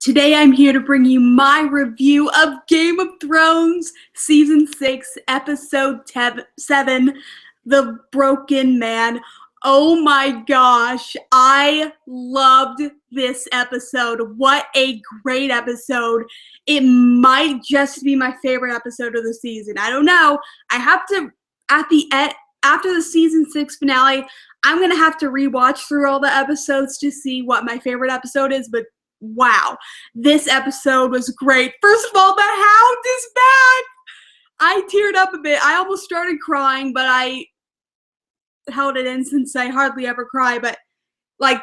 Today I'm here to bring you my review of Game of Thrones Season 6, Episode 7, The Broken Man. Oh my gosh, I loved this episode. What a great episode. It might just be my favorite episode of the season. I don't know. I have to, after the Season 6 finale, I'm going to have to rewatch through all the episodes to see what my favorite episode is, but wow, this episode was great. First of all, the Hound is back. I teared up a bit. I almost started crying, but I held it in since I hardly ever cry, but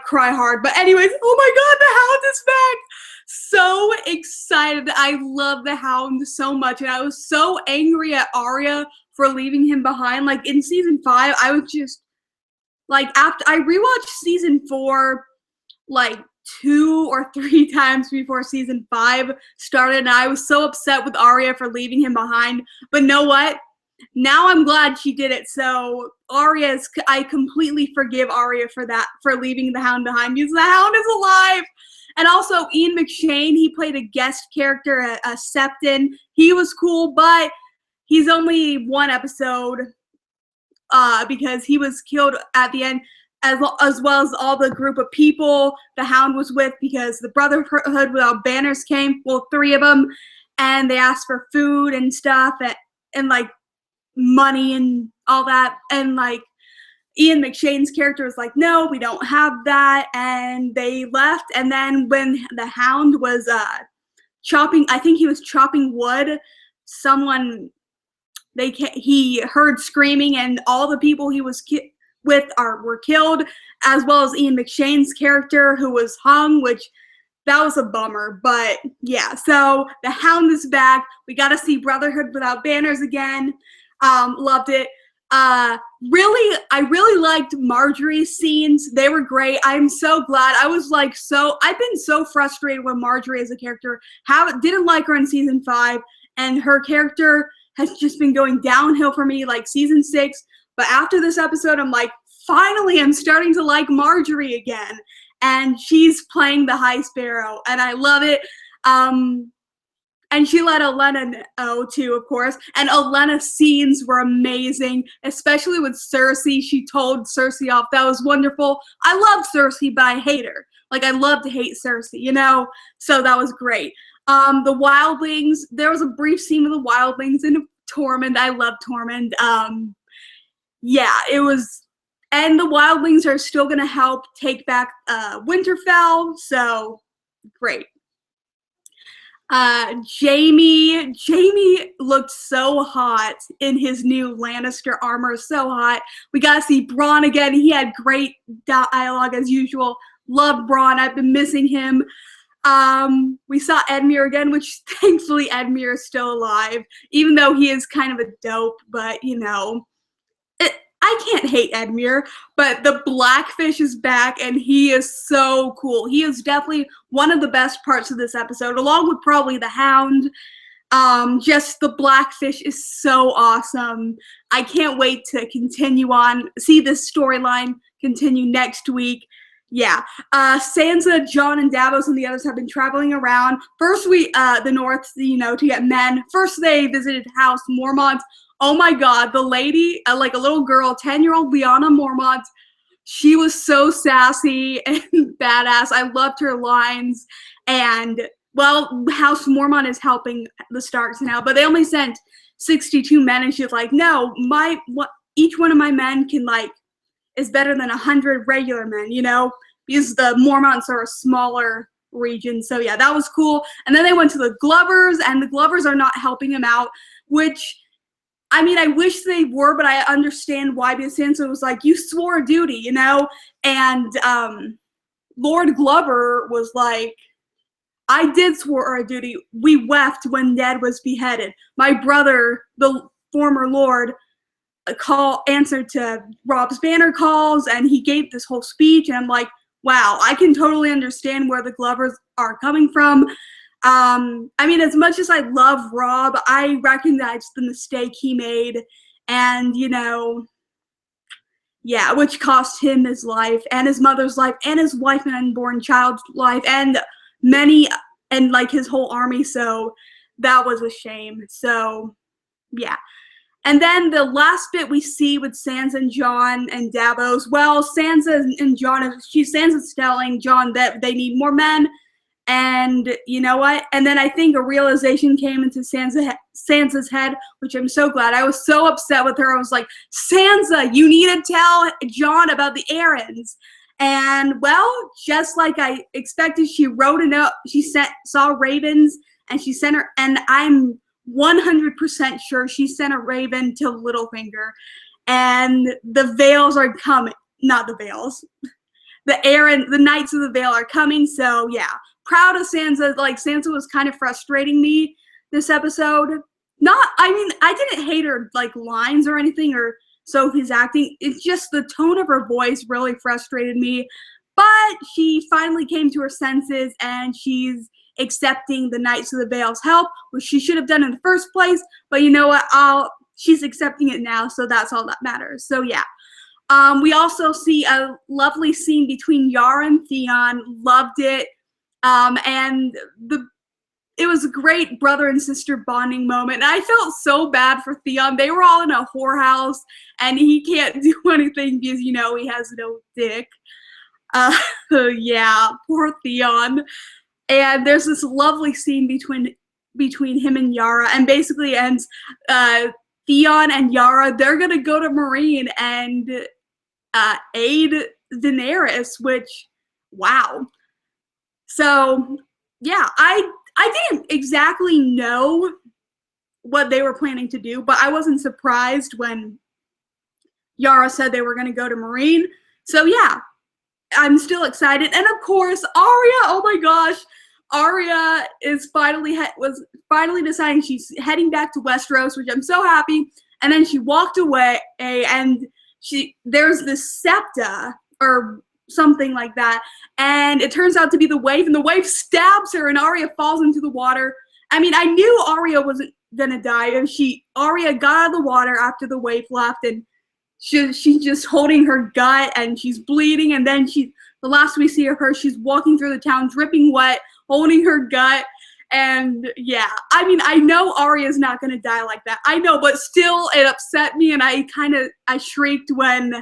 cry hard. But anyways, oh my god, the Hound is back. So excited. I love the Hound so much, and I was so angry at Arya for leaving him behind. Like in season 5, I was just after I rewatched season 4 2 or 3 times before season 5 started, and I was so upset with Arya for leaving him behind. But know what? Now I'm glad she did it. So I completely forgive Arya for that, for leaving the Hound behind, because the Hound is alive. And also Ian McShane, he played a guest character, a Septon. He was cool, but he's only one episode because he was killed at the end, as well as all the group of people the Hound was with, because the Brotherhood Without Banners came, well, 3 of them, and they asked for food and stuff, and money and all that, and Ian McShane's character was like, no, we don't have that, and they left. And then when the Hound was I think he was chopping wood, he heard screaming, and all the people he was were killed, as well as Ian McShane's character, who was hung, which that was a bummer. But yeah, so the Hound is back. We got to see Brotherhood Without Banners again. Loved it. I really liked Marjorie's scenes. They were great. I'm so glad. I've been so frustrated with Marjorie as a character. Didn't like her in season 5, and her character has just been going downhill for me, season 6. But after this episode, I'm finally, I'm starting to like Marjorie again. And she's playing the High Sparrow, and I love it. And she let Olenna know, too, of course. And Olenna's scenes were amazing, especially with Cersei. She told Cersei off. That was wonderful. I love Cersei, but I hate her. I love to hate Cersei, So that was great. The Wildlings, there was a brief scene with the Wildlings and Tormund. I love Tormund. Yeah, it was, and the Wildlings are still going to help take back Winterfell, so great. Jaime looked so hot in his new Lannister armor, so hot. We got to see Bronn again. He had great dialogue as usual. Love Bronn. I've been missing him. We saw Edmure again, which thankfully Edmure is still alive, even though he is kind of a dope, but I can't hate Edmure, but the Blackfish is back, and he is so cool. He is definitely one of the best parts of this episode, along with probably the Hound. Just the Blackfish is so awesome. I can't wait to see this storyline continue next week. Yeah, Sansa, Jon, and Davos and the others have been traveling around. First, the North, to get men. First, they visited House Mormont. Oh my god, the lady, a little girl, 10-year-old Lyanna Mormont, she was so sassy and badass. I loved her lines. And, well, House Mormont is helping the Starks now, but they only sent 62 men, and she's like, no, each one of my men is better than 100 regular men, because the Mormonts are a smaller region. So yeah, that was cool. And then they went to the Glovers, and the Glovers are not helping him out, which, I mean, I wish they were, but I understand why, because Sansa was like, you swore a duty, and Lord Glover was like, I did swear a duty. We wept when Ned was beheaded. My brother, the former Lord, answered to Rob's banner calls, and he gave this whole speech, and I'm like, wow, I can totally understand where the Glovers are coming from. I mean, as much as I love Rob, I recognize the mistake he made, and yeah, which cost him his life, and his mother's life, and his wife and unborn child's life, and many and like his whole army, so that was a shame. So yeah. And then the last bit we see with Sansa and Jon and Davos, well, Sansa and Jon, Sansa's telling Jon that they need more men, and you know what? And then I think a realization came into Sansa's head, which I'm so glad. I was so upset with her. I was like, Sansa, you need to tell Jon about the errands. And well, just like I expected, she wrote a note. She saw ravens, and she sent her. And I'm 100% sure she sent a raven to Littlefinger, and the Vales are coming. Not the Vales. The Knights of the Vale are coming. So yeah, proud of Sansa. Like, Sansa was kind of frustrating me this episode. I didn't hate her like lines or anything, or Sophie's acting. It's just the tone of her voice really frustrated me. But she finally came to her senses, and she's accepting the Knights of the Vale's help, which she should have done in the first place. But you know what? She's accepting it now, so that's all that matters. So yeah. We also see a lovely scene between Yara and Theon. Loved it. And it was a great brother and sister bonding moment. And I felt so bad for Theon. They were all in a whorehouse, and he can't do anything because, you know, he has no dick. Yeah, poor Theon. And there's this lovely scene between him and Yara, and basically ends Theon and Yara, they're gonna go to Meereen and aid Daenerys, which, wow. So yeah, I didn't exactly know what they were planning to do, but I wasn't surprised when Yara said they were going to go to Meereen. So yeah, I'm still excited. And of course, Arya, oh my gosh, Arya is was finally deciding she's heading back to Westeros, which I'm so happy. And then she walked away, and there's this septa or something like that, and it turns out to be the waif, and the waif stabs her, and Arya falls into the water. I mean, I knew Arya wasn't gonna die, and Arya got out of the water after the waif left, and she's just holding her gut, and she's bleeding, and then the last we see of her, she's walking through the town dripping wet, holding her gut. And yeah, I mean, I know Arya's not gonna die like that. I know, but still, it upset me, and I shrieked when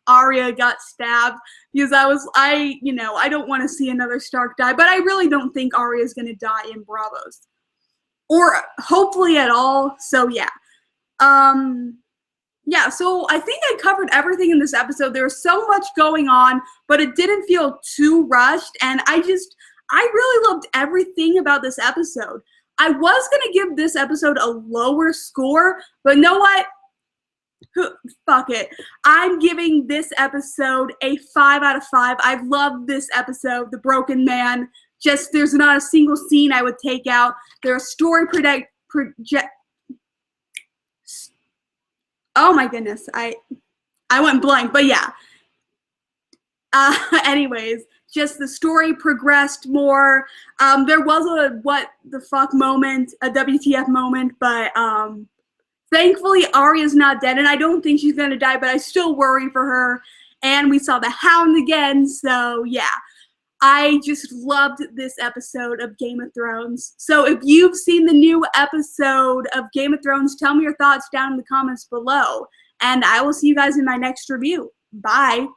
Arya got stabbed, because I don't want to see another Stark die, but I really don't think Arya's gonna die in Braavos, or hopefully at all. So yeah, yeah. So I think I covered everything in this episode. There was so much going on, but it didn't feel too rushed, and I really loved everything about this episode. I was gonna give this episode a lower score, but you know what? Fuck it. I'm giving this episode a 5 out of 5. I loved this episode, The Broken Man. Just, there's not a single scene I would take out. There's story oh my goodness, I went blank, but yeah. Anyways, just the story progressed more. There was a what the fuck moment, a WTF moment, but thankfully Arya's not dead, and I don't think she's gonna die, but I still worry for her. And we saw the Hound again, so yeah. I just loved this episode of Game of Thrones. So if you've seen the new episode of Game of Thrones, tell me your thoughts down in the comments below. And I will see you guys in my next review. Bye.